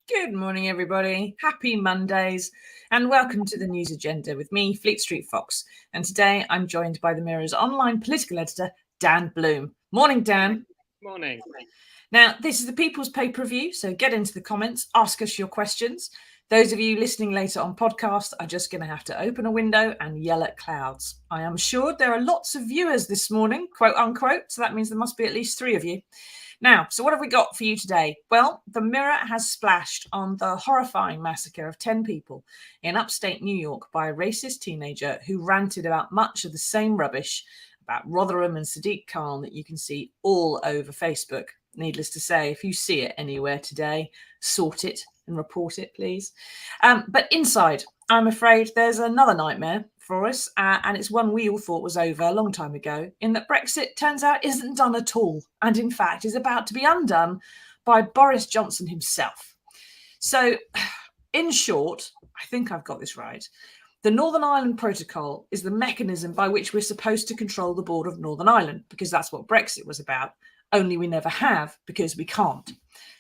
Good morning, everybody. Happy Mondays and welcome to the News Agenda with me, Fleet Street Fox. And today I'm joined by the Mirror's online political editor, Dan Bloom. Morning, Dan. Morning. Now, this is the People's Pay-Per-View, so get into the comments, ask us your questions. Those of you listening later on podcast are just going to have to open a window and yell at clouds. I am sure there are lots of viewers this morning, quote unquote, so that means there must be at least 3 of you. Now, so what have we got for you today? Well, the Mirror has splashed on the horrifying massacre of 10 people in upstate New York by a racist teenager who ranted about much of the same rubbish about Rotherham and Sadiq Khan that you can see all over Facebook. Needless to say, if you see it anywhere today, sort it and report it, please. But inside, I'm afraid there's another nightmare for us, and it's one we all thought was over a long time ago, in that Brexit turns out isn't done at all, and in fact is about to be undone by Boris Johnson himself. So, in short, I think I've got this right. The Northern Ireland Protocol is the mechanism by which we're supposed to control the border of Northern Ireland, because that's what Brexit was about, only we never have because we can't.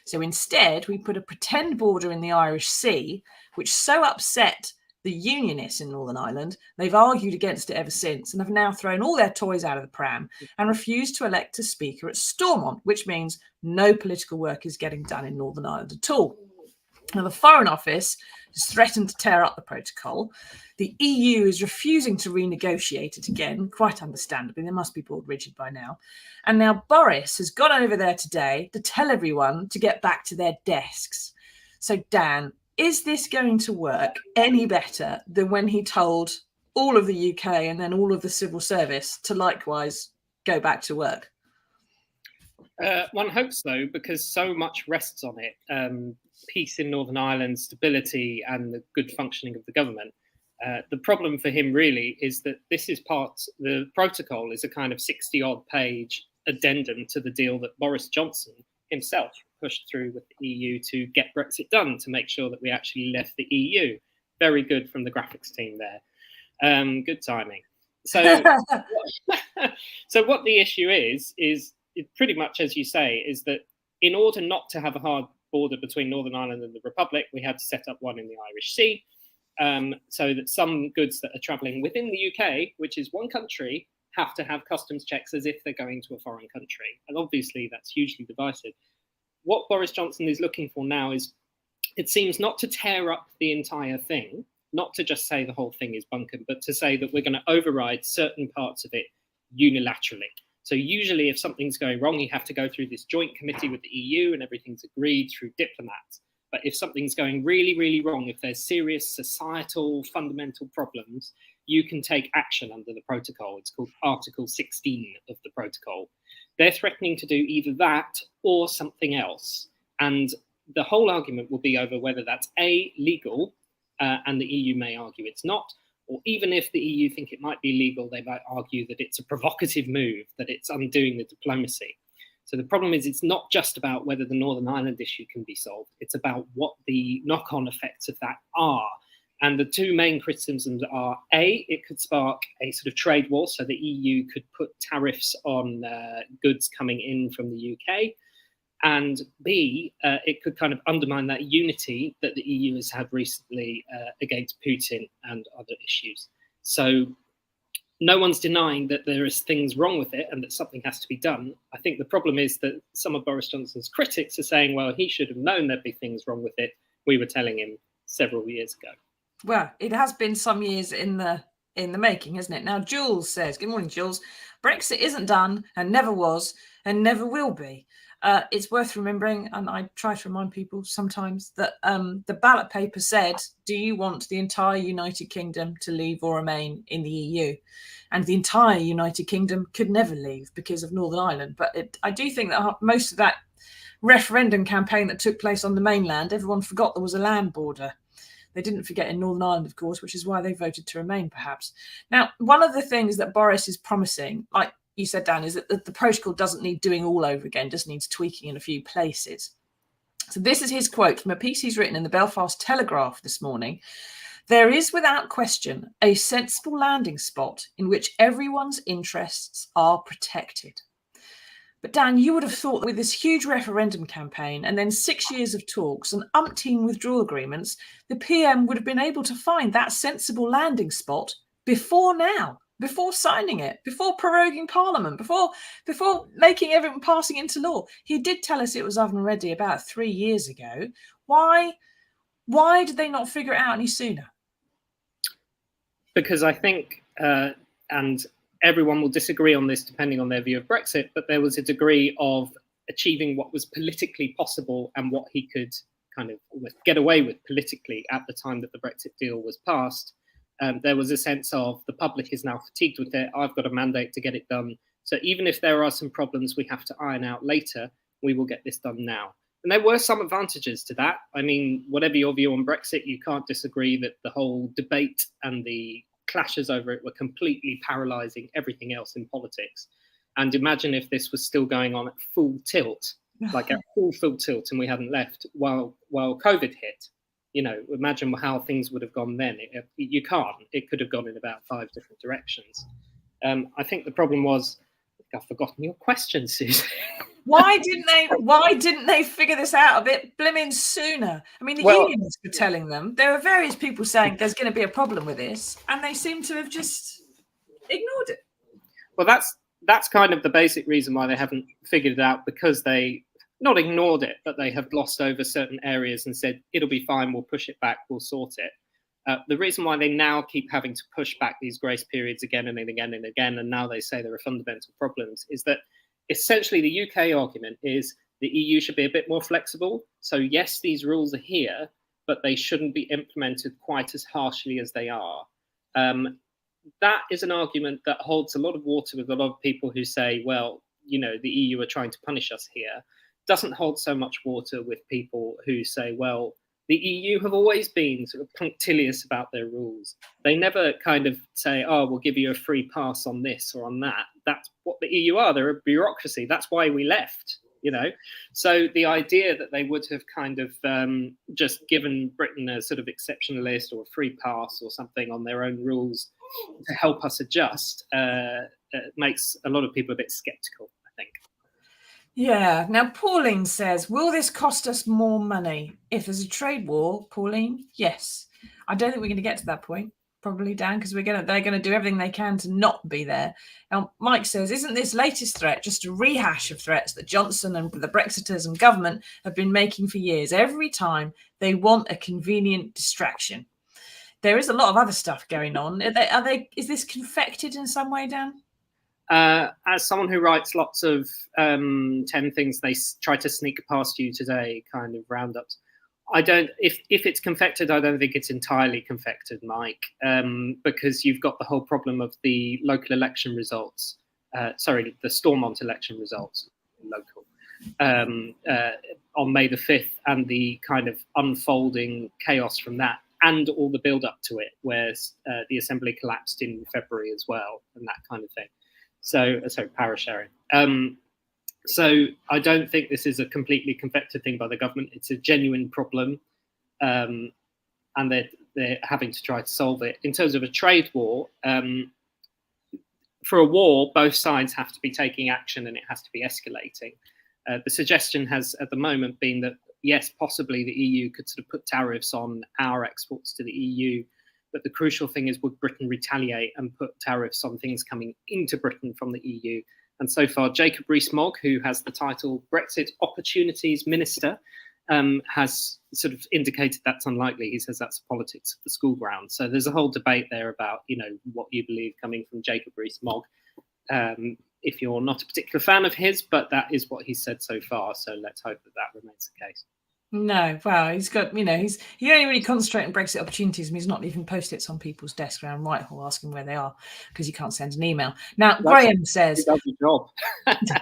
So instead, we put a pretend border in the Irish Sea, which so upset the unionists in Northern Ireland, they've argued against it ever since and have now thrown all their toys out of the pram and refused to elect a speaker at Stormont, which means no political work is getting done in Northern Ireland at all. Now, the Foreign Office has threatened to tear up the protocol. The EU is refusing to renegotiate it again, quite understandably. They must be bored rigid by now. And now Boris has gone over there today to tell everyone to get back to their desks. So, Dan, is this going to work any better than when he told all of the UK and then all of the civil service to likewise go back to work? One hopes so, because so much rests on it. Peace in Northern Ireland, stability and the good functioning of the government. The problem for him really is that the protocol is a kind of 60-odd page addendum to the deal that Boris Johnson himself pushed through with the EU to get Brexit done, to make sure that we actually left the EU. Very good from the graphics team there. Good timing. So, so what the issue is it pretty much, as you say, is that in order not to have a hard border between Northern Ireland and the Republic, we had to set up one in the Irish Sea, so that some goods that are travelling within the UK, which is one country, have to have customs checks as if they're going to a foreign country. And obviously that's hugely divisive. What Boris Johnson is looking for now is, it seems, not to tear up the entire thing, not to just say the whole thing is bunkum, but to say that we're going to override certain parts of it unilaterally. So usually if something's going wrong, you have to go through this joint committee with the EU and everything's agreed through diplomats. But if something's going really, really wrong, if there's serious societal fundamental problems, you can take action under the protocol. It's called Article 16 of the protocol. They're threatening to do either that or something else. And the whole argument will be over whether that's A, legal, and the EU may argue it's not, or even if the EU think it might be legal, they might argue that it's a provocative move, that it's undoing the diplomacy. So the problem is it's not just about whether the Northern Ireland issue can be solved, it's about what the knock-on effects of that are. And the two main criticisms are, A, it could spark a sort of trade war, so the EU could put tariffs on goods coming in from the UK, and B, it could kind of undermine that unity that the EU has had recently against Putin and other issues. So no one's denying that there is things wrong with it and that something has to be done. I think the problem is that some of Boris Johnson's critics are saying, well, he should have known there'd be things wrong with it. We were telling him several years ago. Well, it has been some years in the making, hasn't it? Now, Jules says, good morning, Jules. Brexit isn't done and never was and never will be. It's worth remembering, and I try to remind people sometimes, that the ballot paper said, do you want the entire United Kingdom to leave or remain in the EU? And the entire United Kingdom could never leave because of Northern Ireland. But I do think that most of that referendum campaign that took place on the mainland, everyone forgot there was a land border. They didn't forget in Northern Ireland, of course, which is why they voted to remain, perhaps. Now, one of the things that Boris is promising, like you said, Dan, is that the protocol doesn't need doing all over again, just needs tweaking in a few places. So this is his quote from a piece he's written in the Belfast Telegraph this morning. There is, without question, a sensible landing spot in which everyone's interests are protected. But Dan, you would have thought that with this huge referendum campaign and then 6 years of talks and umpteen withdrawal agreements, the PM would have been able to find that sensible landing spot before now, before signing it, before proroguing Parliament, before making everyone passing into law. He did tell us it was oven ready about 3 years ago. Why did they not figure it out any sooner? Because I think, and everyone will disagree on this depending on their view of Brexit, but there was a degree of achieving what was politically possible and what he could kind of get away with politically at the time that the Brexit deal was passed. There was a sense of the public is now fatigued with it. I've got a mandate to get it done. So even if there are some problems we have to iron out later, we will get this done now. And there were some advantages to that. I mean, whatever your view on Brexit, you can't disagree that the whole debate and the clashes over it were completely paralysing everything else in politics. And imagine if this was still going on at full tilt, like at full tilt, and we hadn't left while COVID hit. You know, imagine how things would have gone then. You can't. It could have gone in about 5 different directions. I think the problem was, I've forgotten your question, Susie. Why didn't they figure this out a bit blimmin' sooner? I mean, the unions were telling them. There were various people saying there's going to be a problem with this, and they seem to have just ignored it. Well, that's kind of the basic reason why they haven't figured it out, because they not ignored it, but they have glossed over certain areas and said, it'll be fine, we'll push it back, we'll sort it. The reason why they now keep having to push back these grace periods again and again and again, and now they say there are fundamental problems, is that essentially the UK argument is the EU should be a bit more flexible. So yes, these rules are here, but they shouldn't be implemented quite as harshly as they are. That is an argument that holds a lot of water with a lot of people who say, well, you know, the EU are trying to punish us here. Doesn't hold so much water with people who say, well, the EU have always been sort of punctilious about their rules. They never kind of say, oh, we'll give you a free pass on this or on that. That's what the EU are. They're a bureaucracy. That's why we left, you know. So the idea that they would have kind of just given Britain a sort of exceptionalist or a free pass or something on their own rules to help us adjust makes a lot of people a bit sceptical, I think. Yeah. Now, Pauline says, will this cost us more money? If there's a trade war, Pauline, yes. I don't think we're going to get to that point, probably, Dan, because they're going to do everything they can to not be there. Now, Mike says, isn't this latest threat just a rehash of threats that Johnson and the Brexiters and government have been making for years? Every time they want a convenient distraction. There is a lot of other stuff going on. Is this confected in some way, Dan? As someone who writes lots of 10 things they try to sneak past you today kind of roundups, I don't. If it's confected, I don't think it's entirely confected, Mike, because you've got the whole problem of the local election results. The Stormont election results, local, on May the 5th, and the kind of unfolding chaos from that, and all the build up to it, where the assembly collapsed in February as well, and that kind of thing. So, power sharing. So I don't think this is a completely confected thing by the government. It's a genuine problem, and they're having to try to solve it. In terms of a trade war, for a war, both sides have to be taking action and it has to be escalating. The suggestion has at the moment been that, yes, possibly the EU could sort of put tariffs on our exports to the EU, but the crucial thing is, would Britain retaliate and put tariffs on things coming into Britain from the EU? And so far, Jacob Rees-Mogg, who has the title Brexit Opportunities Minister, has sort of indicated that's unlikely. He says that's politics of the school ground. So there's a whole debate there about, what you believe coming from Jacob Rees-Mogg. If you're not a particular fan of his, but that is what he's said so far. So let's hope that remains the case. No, well, he's got, he only really concentrates on Brexit opportunities, and he's not leaving post-its on people's desks around Whitehall asking where they are because he can't send an email. Now, Graham says... He does the job.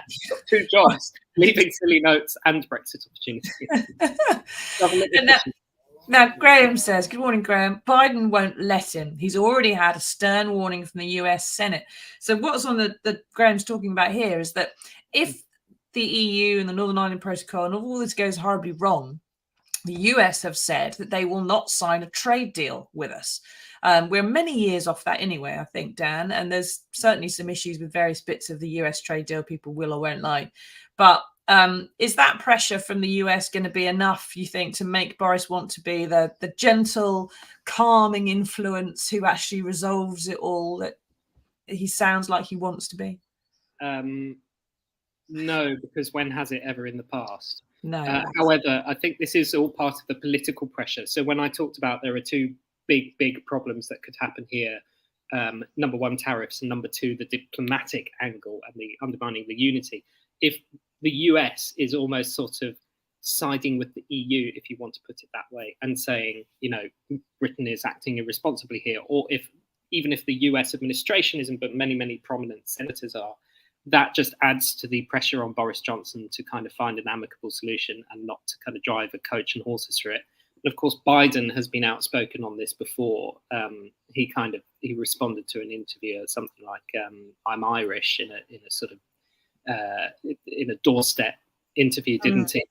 He's got 2 jobs, leaving silly notes and Brexit opportunities. Now, Graham says, good morning, Graham. Biden won't let him. He's already had a stern warning from the US Senate. So what's on the Graham's talking about here is that if the EU and the Northern Ireland Protocol and all this goes horribly wrong, the US have said that they will not sign a trade deal with us. We're many years off that anyway, I think, Dan, and there's certainly some issues with various bits of the US trade deal people will or won't like. But is that pressure from the US going to be enough, you think, to make Boris want to be the gentle, calming influence who actually resolves it all that he sounds like he wants to be? No, because when has it ever in the past? No. However, I think this is all part of the political pressure. So when I talked about there are 2 big problems that could happen here, number 1, tariffs, and number 2, the diplomatic angle and the undermining the unity. If the US is almost sort of siding with the EU, if you want to put it that way, and saying, Britain is acting irresponsibly here, or even if the US administration isn't, but many prominent senators are, that just adds to the pressure on Boris Johnson to kind of find an amicable solution and not to kind of drive a coach and horses through it. And of course, Biden has been outspoken on this before. He responded to an interviewer something like, "I'm Irish" in a sort of in a doorstep interview, didn't he?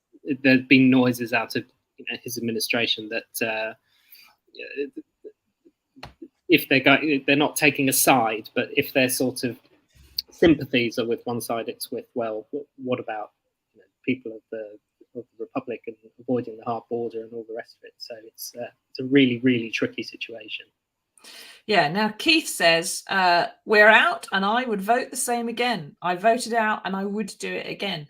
There's been noises out of his administration that if they're not taking a side, but if they're sort of sympathies are with one side, it's with, well, what about people of the Republic and avoiding the hard border and all the rest of it. So it's a really tricky situation. Yeah. Now, Keith says, we're out and I would vote the same again. I voted out and I would do it again.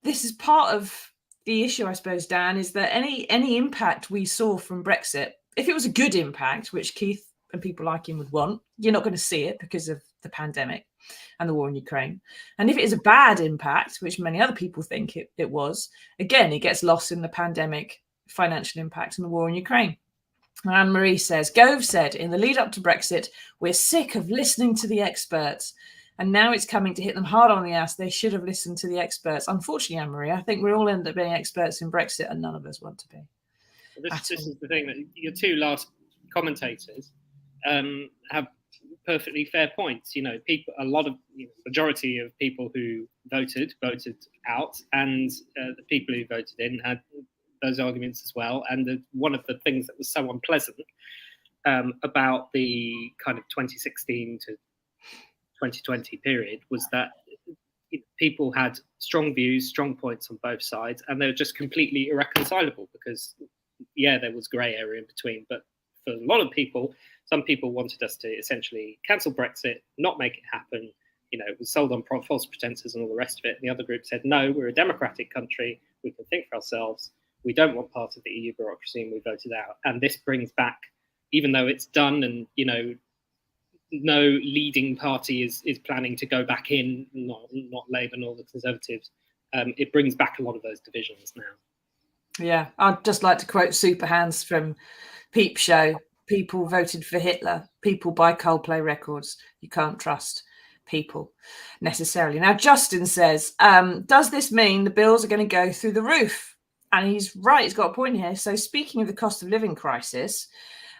This is part of the issue, I suppose, Dan, is that any impact we saw from Brexit, if it was a good impact, which Keith and people like him would want, you're not going to see it because of the pandemic and the war in Ukraine. And if it is a bad impact, which many other people think it was, again, it gets lost in the pandemic, financial impact and the war in Ukraine. Anne-Marie says, Gove said in the lead up to Brexit, we're sick of listening to the experts. And now it's coming to hit them hard on the ass. They should have listened to the experts. Unfortunately, Anne-Marie, I think we all end up being experts in Brexit and none of us want to be. This is the thing, that your 2 last commentators have perfectly fair points. People, a lot of majority of people who voted out, and the people who voted in had those arguments as well. And one of the things that was so unpleasant about the kind of 2016 to 2020 period was that people had strong views, strong points on both sides, and they were just completely irreconcilable because, there was grey area in between. But for a lot of people, some people wanted us to essentially cancel Brexit, not make it happen. It was sold on false pretenses and all the rest of it. And the other group said, no, we're a democratic country. We can think for ourselves. We don't want part of the EU bureaucracy, and we voted out. And this brings back, even though it's done and, no leading party is planning to go back in, not Labour nor the Conservatives, it brings back a lot of those divisions now. Yeah, I'd just like to quote Superhands from Peep Show. People voted for Hitler. People buy Coldplay records. You can't trust people necessarily. Now, Justin says, does this mean the bills are going to go through the roof? And he's right. He's got a point here. So speaking of the cost of living crisis,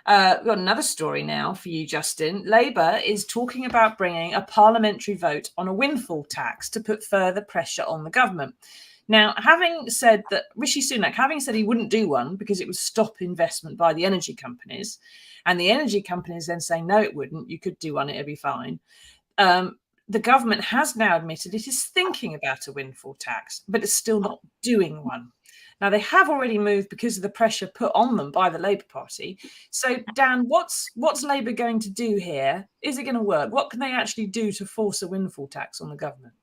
we've got another story now for you, Justin. Labour is talking about bringing a parliamentary vote on a windfall tax to put further pressure on the government. Now, having said that, Rishi Sunak, having said he wouldn't do one because it would stop investment by the energy companies, and the energy companies then saying, no, it wouldn't, you could do one, it'd be fine. The government has now admitted it is thinking about a windfall tax, but it's still not doing one. Now, they have already moved because of the pressure put on them by the Labour Party. So, Dan, what's Labour going to do here? Is it going to work? What can they actually do to force a windfall tax on the government?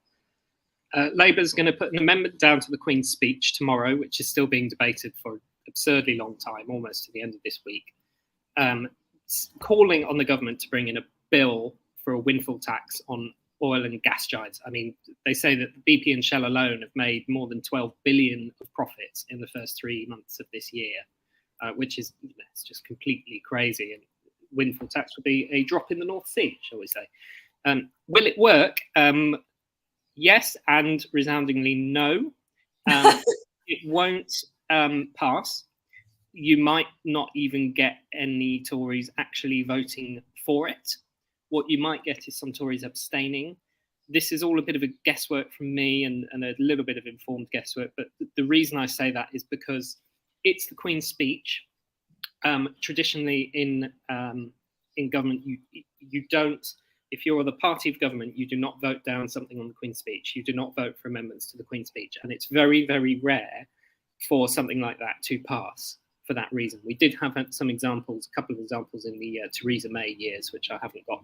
Labour's going to put an amendment down to the Queen's speech tomorrow, which is still being debated for an absurdly long time, almost to the end of this week, calling on the government to bring in a bill for a windfall tax on oil and gas giants. I mean, they say that BP and Shell alone have made more than 12 billion of profits in the first 3 months of this year, which is it's just completely crazy. And windfall tax would be a drop in the North Sea, shall we say. Will it work? Yes, and resoundingly no. It won't pass. You might not even get any Tories actually voting for it. What you might get is some Tories abstaining. This is all a bit of a guesswork from me and a little bit of informed guesswork. But the reason I say that is because it's the Queen's speech. Traditionally in government, you don't, if you're the party of government, you do not vote down something on the Queen's speech. You do not vote for amendments to the Queen's speech. And it's very, very rare for something like that to pass for that reason. We did have some examples, a couple of examples in the Theresa May years, which I haven't got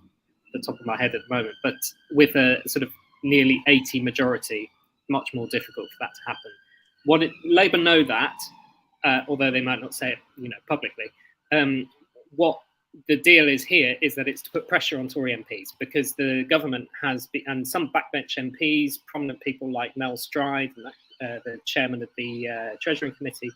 the top of my head at the moment, but with a sort of nearly 80 majority, much more difficult for that to happen. Labour know that, although they might not say it, publicly. What the deal is here is that it's to put pressure on Tory MPs because the government has and some backbench MPs, prominent people like Mel Stride, the chairman of the Treasury Committee,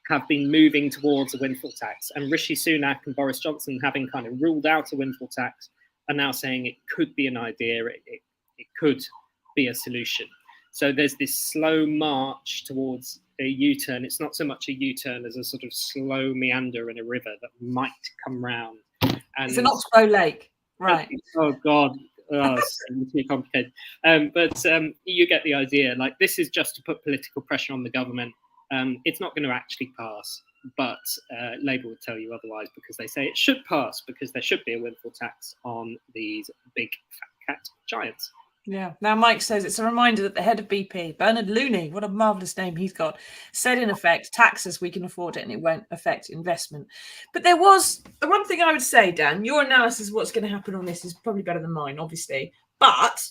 have been moving towards a windfall tax. And Rishi Sunak and Boris Johnson, having kind of ruled out a windfall tax, are now saying it could be an idea, it could be a solution. So there's this slow march towards a U-turn. It's not so much a U-turn as a sort of slow meander in a river that might come round. And it's an Oxbow Lake, right? Oh God, it's too complicated. But you get the idea. Like, this is just to put political pressure on the government. It's not going to actually pass, but Labour would tell you otherwise because they say it should pass because there should be a windfall tax on these big fat cat giants. Yeah. Now, Mike says it's a reminder that the head of BP, Bernard Looney, what a marvellous name he's got, said in effect, tax us, we can afford it and it won't affect investment. But there was the one thing I would say, Dan, your analysis of what's going to happen on this is probably better than mine, obviously. But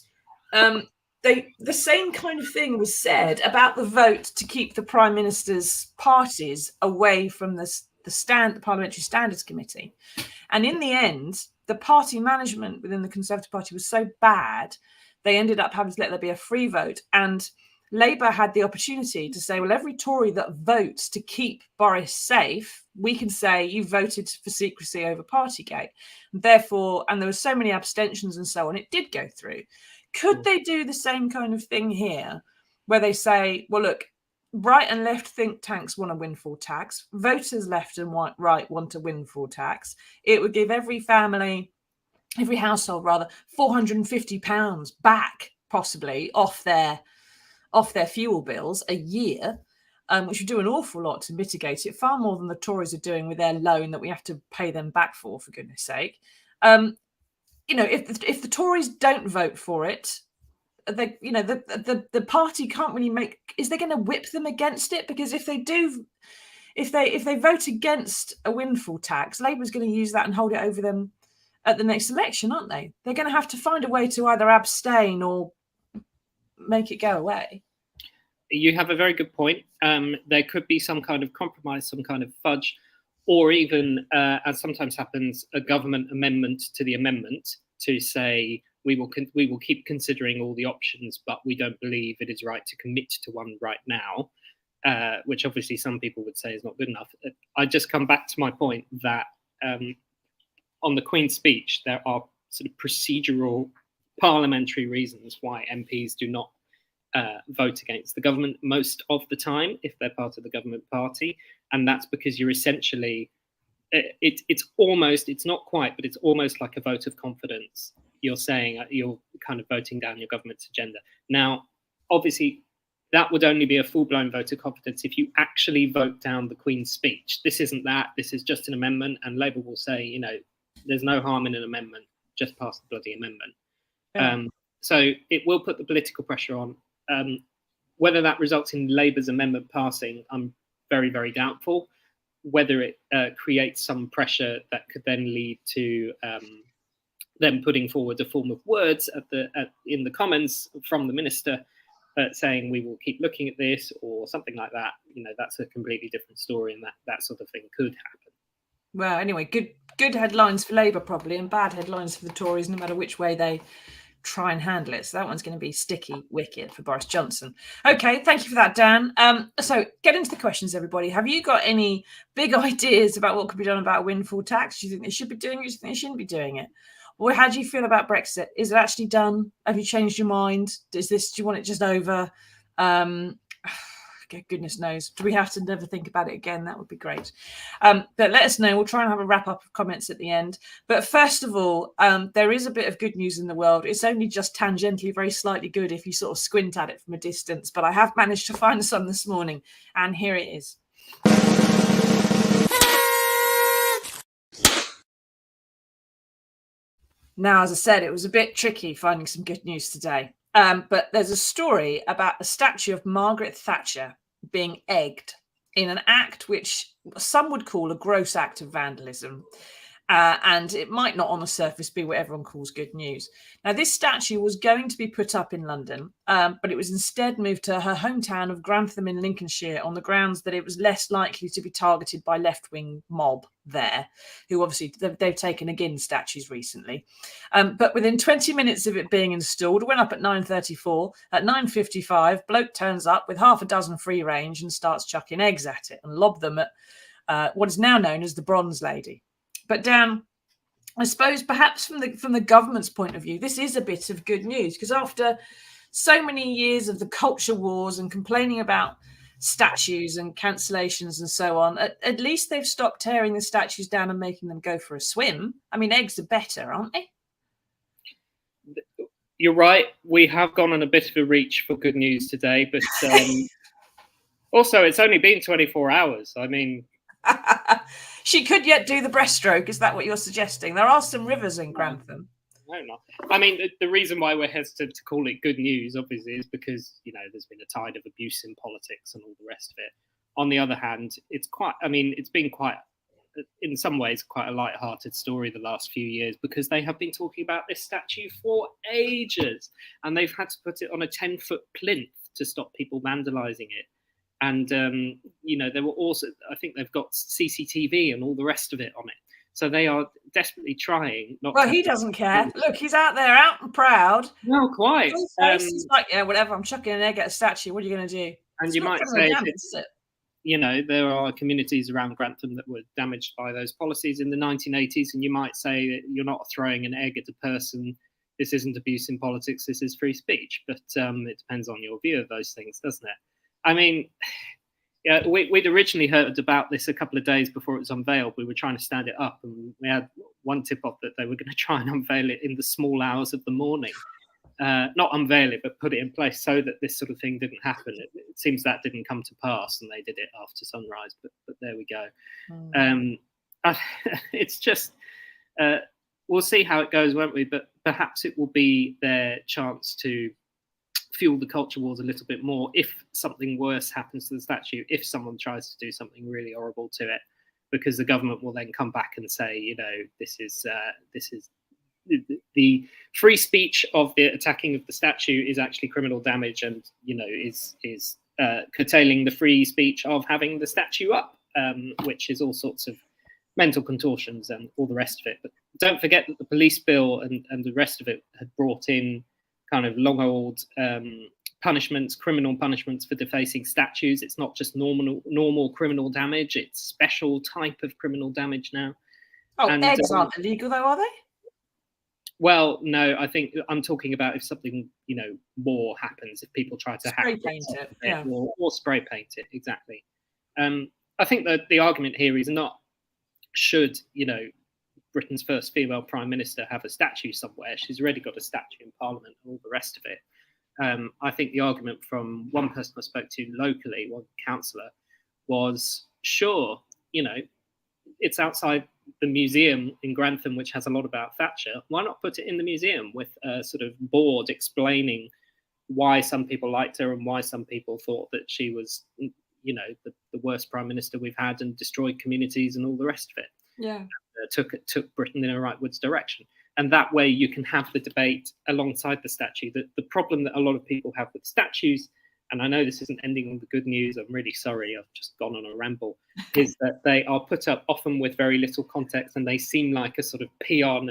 the same kind of thing was said about the vote to keep the Prime Minister's parties away from the Parliamentary Standards Committee. And in the end, the party management within the Conservative Party was so bad, they ended up having to let there be a free vote. And Labour had the opportunity to say, well, every Tory that votes to keep Boris safe, we can say you voted for secrecy over Partygate. Therefore, and there were so many abstentions and so on, it did go through. Could they do the same kind of thing here where they say, well, look, right and left think tanks want a windfall tax. Voters left and right want a windfall tax. It would give every household rather, £450 back, possibly, off their fuel bills a year, which would do an awful lot to mitigate it, far more than the Tories are doing with their loan that we have to pay them back for goodness sake. If the Tories don't vote for it, the party can't really make. Is they going to whip them against it? Because if they do, if they vote against a windfall tax, Labour's going to use that and hold it over them at the next election, aren't they? They're going to have to find a way to either abstain or make it go away. You have a very good point. There could be some kind of compromise, some kind of fudge, or even, as sometimes happens, a government amendment to the amendment to say we will keep considering all the options, but we don't believe it is right to commit to one right now. which obviously some people would say is not good enough. I just come back to my point that on the Queen's speech, there are sort of procedural parliamentary reasons why MPs do not vote against the government most of the time if they're part of the government party. And that's because you're essentially, it's not quite, but it's almost like a vote of confidence. You're saying you're kind of voting down your government's agenda. Now, obviously, that would only be a full-blown vote of confidence if you actually vote down the Queen's speech. This isn't that. This is just an amendment. And Labour will say, there's no harm in an amendment. Just pass the bloody amendment. Yeah. So it will put the political pressure on. Whether that results in Labour's amendment passing, I'm very, very doubtful. Whether it creates some pressure that could then lead to them putting forward a form of words in the Commons from the minister saying we will keep looking at this or something like that, that's a completely different story, and that sort of thing could happen. Well, anyway, good headlines for Labour probably, and bad headlines for the Tories, no matter which way they try and handle it. So that one's going to be sticky wicket for Boris Johnson. Okay, thank you for that, Dan. So get into the questions, everybody. Have you got any big ideas about what could be done about windfall tax? Do you think they should be doing it? Do you think they shouldn't be doing it? Or how do you feel about Brexit? Is it actually done? Have you changed your mind? Do you want it just over? Goodness knows. Do we have to never think about it again? That would be great. But let us know. We'll try and have a wrap up of comments at the end. But first of all, there is a bit of good news in the world. It's only just tangentially very slightly good if you sort of squint at it from a distance. But I have managed to find some this morning. And here it is. Now, as I said, it was a bit tricky finding some good news today. But there's a story about a statue of Margaret Thatcher being egged in an act which some would call a gross act of vandalism. And it might not on the surface be what everyone calls good news. Now, this statue was going to be put up in London, but it was instead moved to her hometown of Grantham in Lincolnshire on the grounds that it was less likely to be targeted by left-wing mob there, who obviously they've taken again statues recently. But within 20 minutes of it being installed, it went up at 9:34. At 9:55, bloke turns up with half a dozen free range and starts chucking eggs at it and lob them at what is now known as the Bronze Lady. But Dan, I suppose perhaps from the government's point of view, this is a bit of good news, because after so many years of the culture wars and complaining about statues and cancellations and so on, at least they've stopped tearing the statues down and making them go for a swim. I mean, eggs are better, aren't they? You're right. We have gone on a bit of a reach for good news today, but also it's only been 24 hours. I mean... She could yet do the breaststroke. Is that what you're suggesting? There are some rivers in Grantham. No, not. I mean, the reason why we're hesitant to call it good news, obviously, is because, there's been a tide of abuse in politics and all the rest of it. On the other hand, it's been quite, in some ways, quite a light-hearted story the last few years, because they have been talking about this statue for ages, and they've had to put it on a 10-foot plinth to stop people vandalising it. And, there were also, I think they've got CCTV and all the rest of it on it. So they are desperately trying. Well, he doesn't care. Look, he's out there, out and proud. No, quite. He's like, yeah, whatever, I'm chucking an egg at a statue. What are you going to do? And it's you might say, there are communities around Grantham that were damaged by those policies in the 1980s. And you might say that you're not throwing an egg at a person. This isn't abuse in politics. This is free speech. But it depends on your view of those things, doesn't it? I mean, yeah, we'd originally heard about this a couple of days before it was unveiled. We were trying to stand it up, and we had one tip-off that they were going to try and unveil it in the small hours of the morning. Not unveil it, but put it in place so that this sort of thing didn't happen. It seems that didn't come to pass, and they did it after sunrise, but there we go. It's just, we'll see how it goes, won't we? But perhaps it will be their chance to fuel the culture wars a little bit more if something worse happens to the statue, if someone tries to do something really horrible to it, because the government will then come back and say, this is the free speech of the attacking of the statue is actually criminal damage, and is curtailing the free speech of having the statue up, which is all sorts of mental contortions and all the rest of it. But don't forget that the police bill and the rest of it had brought in kind of long old punishments, criminal punishments for defacing statues. It's not just normal criminal damage; it's special type of criminal damage now. Oh, eggs aren't illegal though, are they? Well, no, I think I'm talking about if something, more happens, if people try to spray paint it, yeah. or spray paint it, exactly. I think that the argument here is not should, Britain's first female prime minister have a statue somewhere. She's already got a statue in Parliament and all the rest of it. I think the argument from one person I spoke to locally, one councillor, was sure, it's outside the museum in Grantham, which has a lot about Thatcher. Why not put it in the museum with a sort of board explaining why some people liked her and why some people thought that she was, the worst prime minister we've had and destroyed communities and all the rest of it. Yeah, took Britain in a rightwards direction. And that way you can have the debate alongside the statue. The problem that a lot of people have with statues, and I know this isn't ending on the good news, I'm really sorry, I've just gone on a ramble, is that they are put up often with very little context and they seem like a sort of peon,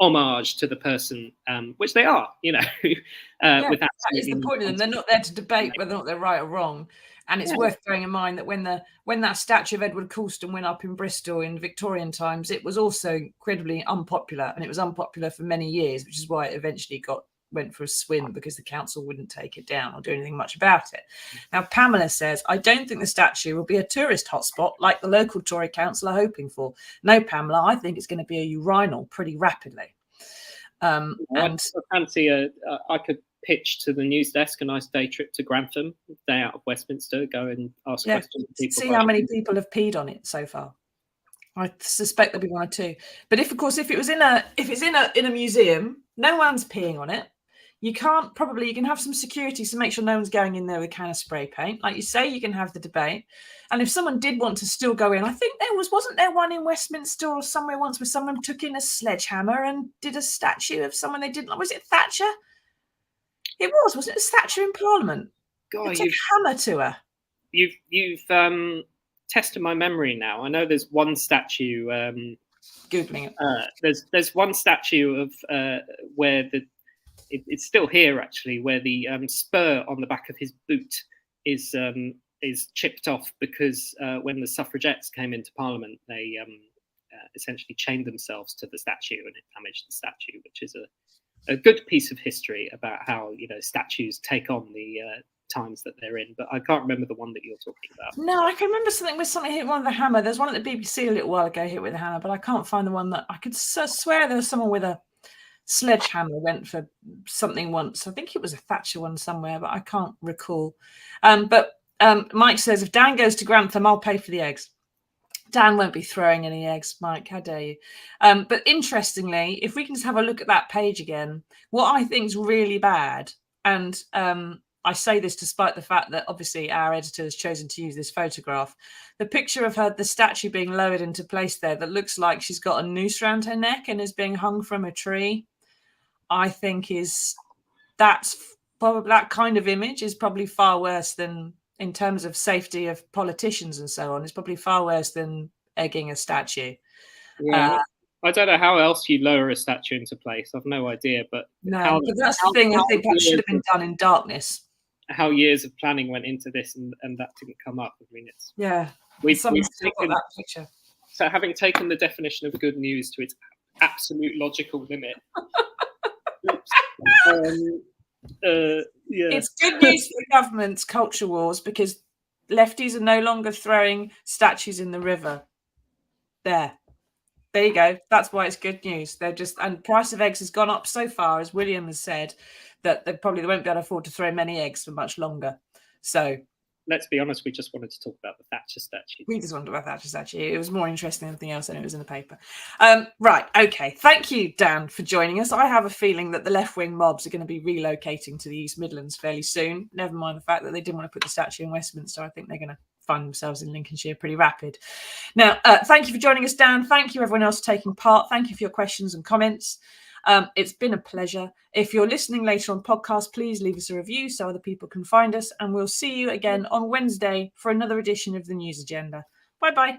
homage to the person, which they are, that is the point of them. They're not there to debate whether or not they're right or wrong. And it's worth bearing in mind that when that statue of Edward Colston went up in Bristol in Victorian times, it was also incredibly unpopular, and it was unpopular for many years, which is why it eventually went for a swim, because the council wouldn't take it down or do anything much about it. Now, Pamela says, I don't think the statue will be a tourist hotspot like the local Tory council are hoping for. No, Pamela, I think it's going to be a urinal pretty rapidly. I fancy I could pitch to the news desk a nice day trip to Grantham, day out of Westminster, go and ask questions to people. See how many people have peed on it so far. I suspect there'll be one or two. But if it's in a museum, no one's peeing on it. You can have some security to make sure no one's going in there with a can of spray paint. Like you say, you can have the debate. And if someone did want to still go in, I think wasn't there one in Westminster or somewhere once where someone took in a sledgehammer and did a statue of someone they didn't like? Was it Thatcher? It wasn't it Thatcher in Parliament? God, took a hammer to her. You've tested my memory now. I know there's one statue. Googling it. There's one statue of where it's still here actually, where the spur on the back of his boot is chipped off because when the suffragettes came into Parliament, they essentially chained themselves to the statue and it damaged the statue, which is a good piece of history about how statues take on the times that they're in. But I can't remember the one that you're talking about. No, I can remember something hit one with a hammer. There's one at the BBC a little while ago hit with a hammer, but I can't find the one that I could swear there was someone with a sledgehammer went for something once. I think it was a Thatcher one somewhere, but I can't recall. But Mike says, if Dan goes to Grantham, I'll pay for the eggs. Dan won't be throwing any eggs, Mike. How dare you? But interestingly, if we can just have a look at that page again, what I think is really bad, and I say this despite the fact that obviously our editor has chosen to use this photograph, the picture of the statue being lowered into place there that looks like she's got a noose around her neck and is being hung from a tree, I think that's probably, that kind of image is probably far worse than, in terms of safety of politicians and so on, it's probably far worse than egging a statue. Yeah. I don't know how else you lower a statue into place. I've no idea. But but that's the thing. I think that should have been done in darkness. How years of planning went into this and that didn't come up. I mean, it's we've taken that picture. So having taken the definition of good news to its absolute logical limit. It's good news for the government's culture wars because lefties are no longer throwing statues in the river. There you go. That's why it's good news. And price of eggs has gone up so far, as William has said, that they won't be able to afford to throw many eggs for much longer. So let's be honest, we just wanted to talk about the Thatcher statue. We just wanted to talk about the Thatcher statue. It was more interesting than anything else, and it was in the paper. Right, okay. Thank you, Dan, for joining us. I have a feeling that the left-wing mobs are going to be relocating to the East Midlands fairly soon. Never mind the fact that they didn't want to put the statue in Westminster. I think they're going to find themselves in Lincolnshire pretty rapid. Now, thank you for joining us, Dan. Thank you, everyone else, for taking part. Thank you for your questions and comments. It's been a pleasure. If you're listening later on podcast, please leave us a review so other people can find us. And we'll see you again on Wednesday for another edition of the News Agenda. Bye-bye.